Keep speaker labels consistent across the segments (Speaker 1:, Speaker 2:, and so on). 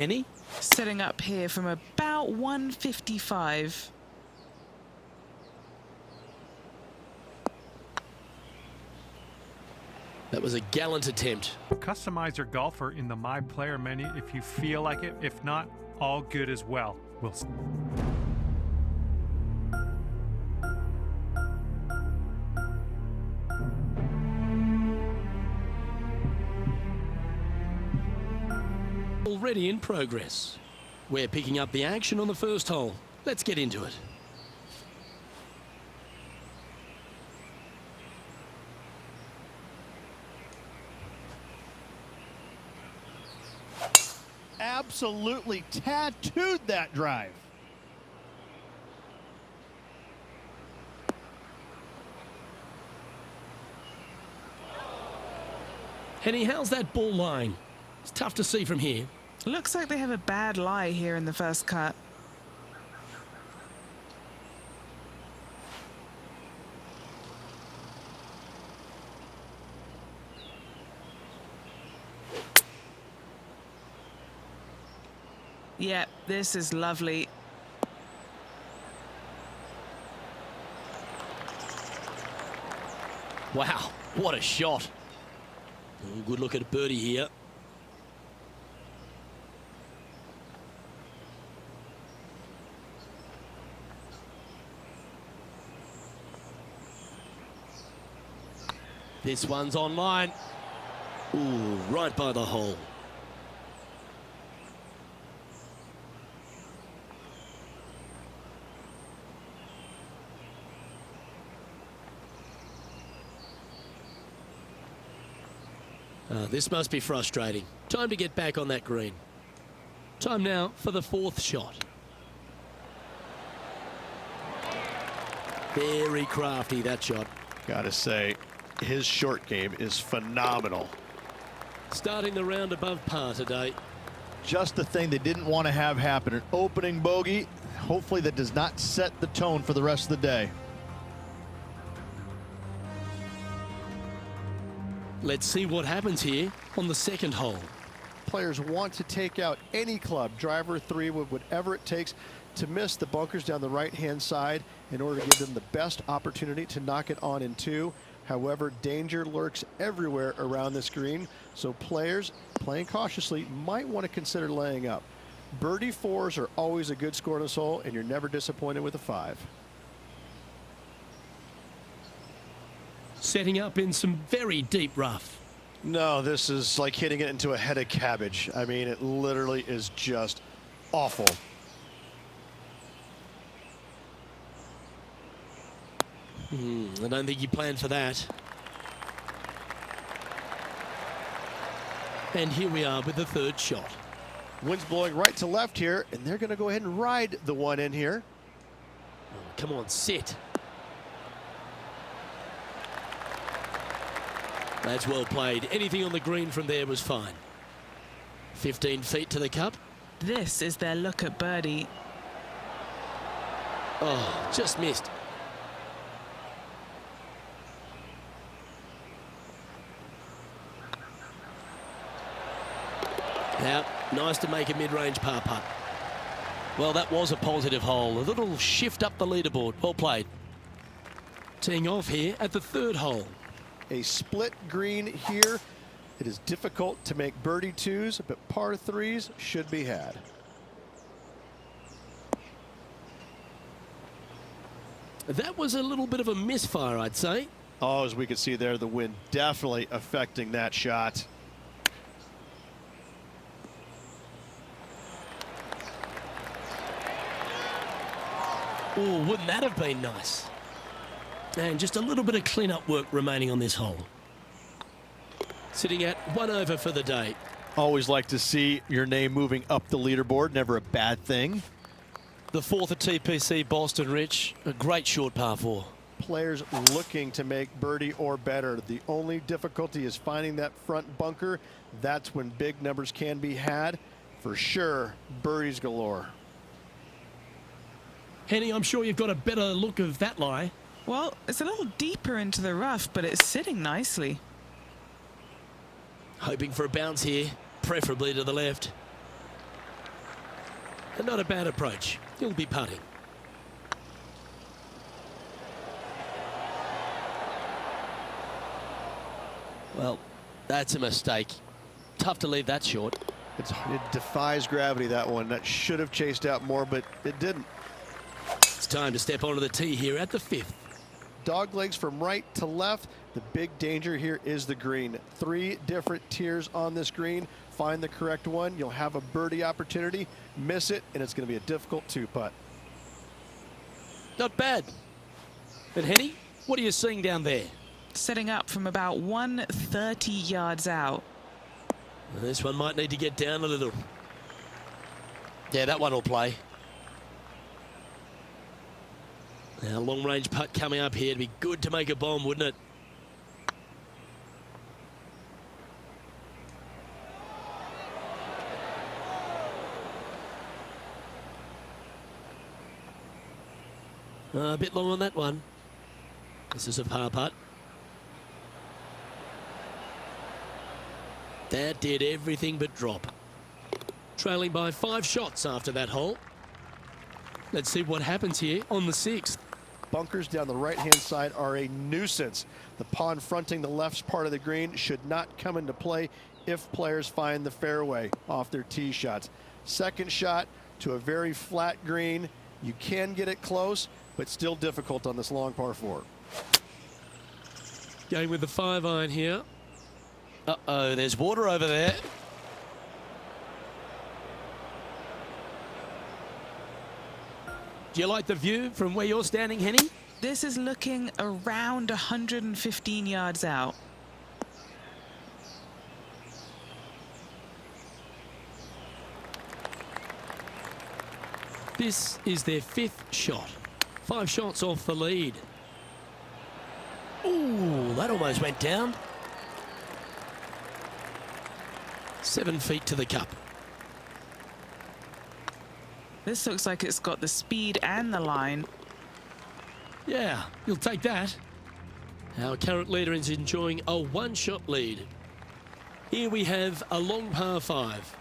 Speaker 1: Any?
Speaker 2: Setting up here from about 155.
Speaker 1: That was a gallant attempt.
Speaker 3: Customize your golfer in the My Player menu if you feel like it. If not, all good as well. We'll see.
Speaker 1: Already in progress. We're picking up the action on the first hole. Let's get into it.
Speaker 4: Absolutely tattooed that drive.
Speaker 1: Henny, how's that ball lying? It's tough to see from here.
Speaker 2: Looks like they have a bad lie here in the first cut. Yep, this is lovely.
Speaker 1: Wow, what a shot. Oh, good look at a birdie here. This one's online. Ooh, right by the hole. This must be frustrating. Time to get back on that green. Time now for the fourth shot. Very crafty, that shot.
Speaker 4: Gotta say, his short game is phenomenal.
Speaker 1: Starting the round above par today.
Speaker 4: Just the thing they didn't want to have happen. An opening bogey. Hopefully that does not set the tone for the rest of the day.
Speaker 1: Let's see what happens here on the second hole.
Speaker 4: Players want to take out any club, driver, three wood, whatever it takes to miss the bunkers down the right-hand side in order to give them the best opportunity to knock it on in two. However, danger lurks everywhere around this green, so players playing cautiously might want to consider laying up. Birdie fours are always a good score in this hole, and you're never disappointed with a five.
Speaker 1: Setting up in some very deep rough.
Speaker 4: No, this is like hitting it into a head of cabbage. I mean, it literally is just awful.
Speaker 1: I don't think you planned for that. And here we are with the third shot.
Speaker 4: Wind's blowing right to left here, and they're going to go ahead and ride the one in here.
Speaker 1: Oh, come on, sit. That's well played. Anything on the green from there was fine. 15 feet to the cup.
Speaker 2: This is their look at birdie.
Speaker 1: Oh, just missed. Now, nice to make a mid-range par putt. Well, that was a positive hole. A little shift up the leaderboard. Well played. Teeing off here at the third hole.
Speaker 4: A split green here. It is difficult to make birdie twos, but par threes should be had.
Speaker 1: That was a little bit of a misfire, I'd say.
Speaker 4: Oh, as we can see there, the wind definitely affecting that shot.
Speaker 1: Oh, wouldn't that have been nice? And just a little bit of clean-up work remaining on this hole. Sitting at 1 over for the day.
Speaker 4: Always like to see your name moving up the leaderboard. Never a bad thing.
Speaker 1: The fourth at TPC Boston, Rich. A great short par four.
Speaker 4: Players looking to make birdie or better. The only difficulty is finding that front bunker. That's when big numbers can be had. For sure, birdies galore.
Speaker 1: Henny, I'm sure you've got a better look of that lie.
Speaker 2: Well, it's a little deeper into the rough, but it's sitting nicely.
Speaker 1: Hoping for a bounce here, preferably to the left. And not a bad approach. He'll be putting. Well, that's a mistake. Tough to leave that short.
Speaker 4: It defies gravity, that one. That should have chased out more, but it didn't.
Speaker 1: It's time to step onto the tee here at the 5th.
Speaker 4: Dog legs from right to left. The big danger here is the green. 3 different tiers on this green. Find the correct one. You'll have a birdie opportunity. Miss it, and it's going to be a difficult 2-putt.
Speaker 1: Not bad. But Henny, what are you seeing down there?
Speaker 2: Setting up from about 130 yards out.
Speaker 1: This one might need to get down a little. Yeah, that one will play. Now, long-range putt coming up here. It'd be good to make a bomb, wouldn't it? A bit long on that one. This is a par putt. That did everything but drop. Trailing by 5 shots after that hole. Let's see what happens here on the 6th.
Speaker 4: Bunkers down the right-hand side are a nuisance. The pond fronting the left part of the green should not come into play if players find the fairway off their tee shots. Second shot to a very flat green. You can get it close, but still difficult on this long par 4.
Speaker 1: Going with the 5-iron here. Uh-oh, there's water over there. Do you like the view from where you're standing, Henny?
Speaker 2: This is looking around 115 yards out.
Speaker 1: This is their 5th shot. 5 shots off the lead. Ooh, that almost went down. 7 feet to the cup.
Speaker 2: This looks like it's got the speed and the line.
Speaker 1: Yeah, you'll take that. Our current leader is enjoying a 1-shot lead. Here we have a long par 5.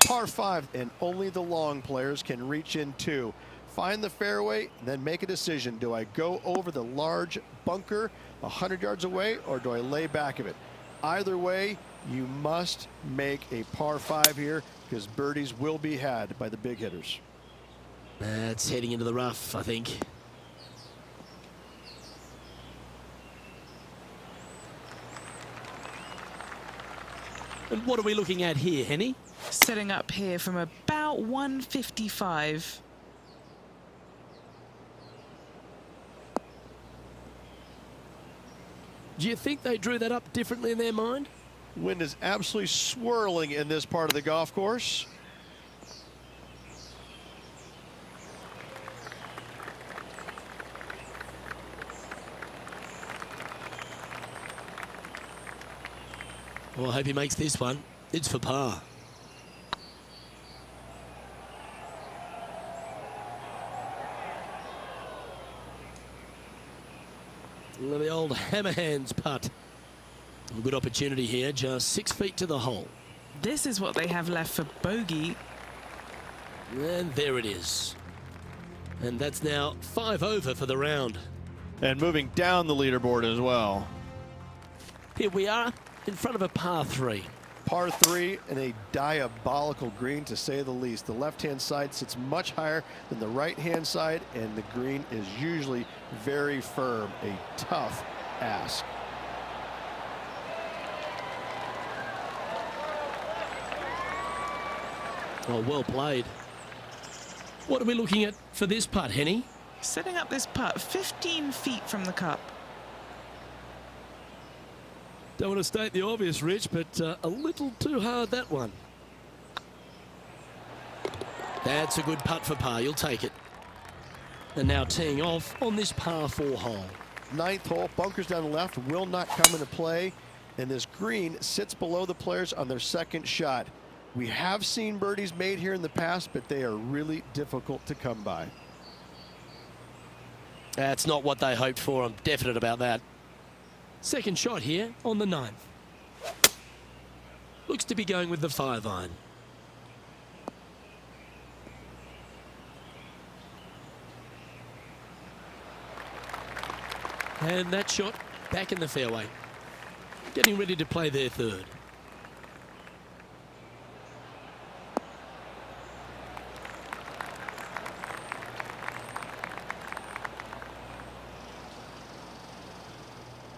Speaker 4: Par 5, and only the long players can reach in 2. Find the fairway, then make a decision. Do I go over the large bunker 100 yards away, or do I lay back of it? Either way, you must make a par 5 here, because birdies will be had by the big hitters.
Speaker 1: That's heading into the rough, I think. And what are we looking at here, Henny?
Speaker 2: Setting up here from about 155.
Speaker 1: Do you think they drew that up differently in their mind?
Speaker 4: Wind is absolutely swirling in this part of the golf course.
Speaker 1: Well, I hope he makes this one. It's for par. The old hammerhands putt. A good opportunity here, just 6 feet to the hole.
Speaker 2: This is what they have left for bogey.
Speaker 1: And there it is. And that's now 5 over for the round.
Speaker 4: And moving down the leaderboard as well.
Speaker 1: Here we are in front of a par 3.
Speaker 4: Par 3 and a diabolical green, to say the least. The left-hand side sits much higher than the right-hand side, and the green is usually very firm. A tough ask.
Speaker 1: Oh, well played. What are we looking at for this putt, Henny?
Speaker 2: Setting up this putt 15 feet from the cup.
Speaker 1: Don't want to state the obvious, Rich, but a little too hard, that one. That's a good putt for par. You'll take it. And now teeing off on this par 4 hole.
Speaker 4: 9th hole, bunkers down the left will not come into play, and this green sits below the players on their second shot. We have seen birdies made here in the past, but they are really difficult to come by.
Speaker 1: That's not what they hoped for. I'm definite about that. Second shot here on the 9th. Looks to be going with the 5-iron. And that shot back in the fairway. Getting ready to play their third.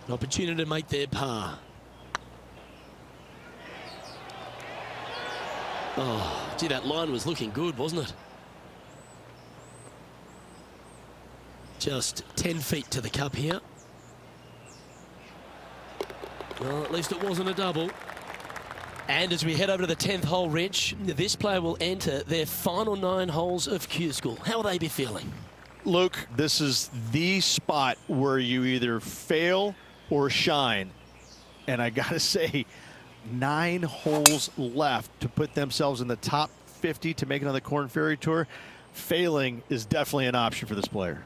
Speaker 1: An opportunity to make their par. Oh, gee, that line was looking good, wasn't it? Just 10 feet to the cup here. Well, at least it wasn't a double. And as we head over to the 10th hole, Rich, this player will enter their final 9 holes of Q School. How will they be feeling?
Speaker 5: Luke, this is the spot where you either fail or shine. And I got to say, 9 holes left to put themselves in the top 50 to make it on the Korn Ferry Tour. Failing is definitely an option for this player.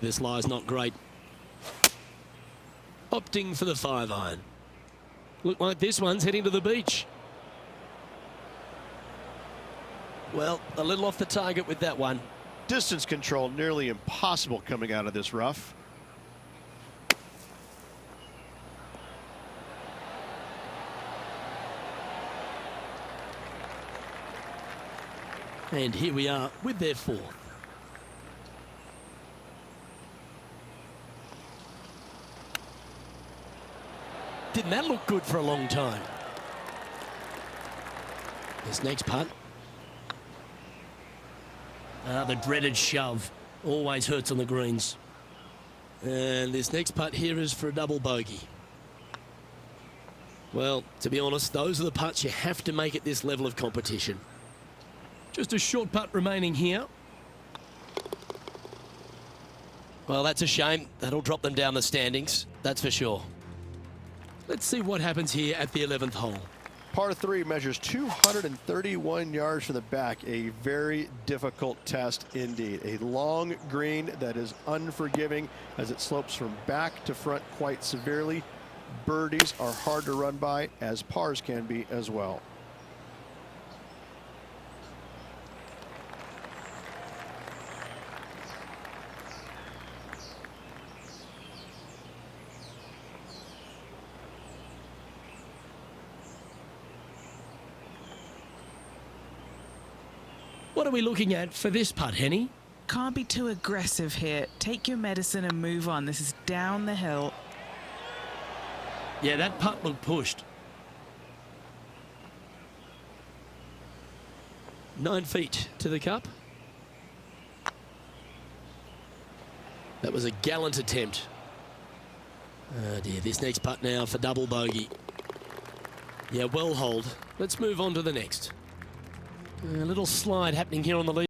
Speaker 1: This lie's not great. Opting for the 5-iron. Look like this one's heading to the beach. Well, a little off the target with that one.
Speaker 4: Distance control nearly impossible coming out of this rough.
Speaker 1: And here we are with their 4th. Didn't that look good for a long time? This next putt. The dreaded shove. Always hurts on the greens. And this next putt here is for a double bogey. Well, to be honest, those are the putts you have to make at this level of competition. Just a short putt remaining here. Well, that's a shame. That'll drop them down the standings, that's for sure. Let's see what happens here at the 11th hole.
Speaker 4: Par 3 measures 231 yards from the back. A very difficult test indeed. A long green that is unforgiving as it slopes from back to front quite severely. Birdies are hard to run by, as pars can be as well.
Speaker 1: What are we looking at for this putt, Henny?
Speaker 2: Can't be too aggressive here. Take your medicine and move on. This is down the hill.
Speaker 1: Yeah, that putt looked pushed. 9 feet to the cup. That was a gallant attempt. Oh dear, this next putt now for double bogey. Yeah, well hold. Let's move on to the next. A little slide happening here on the lead.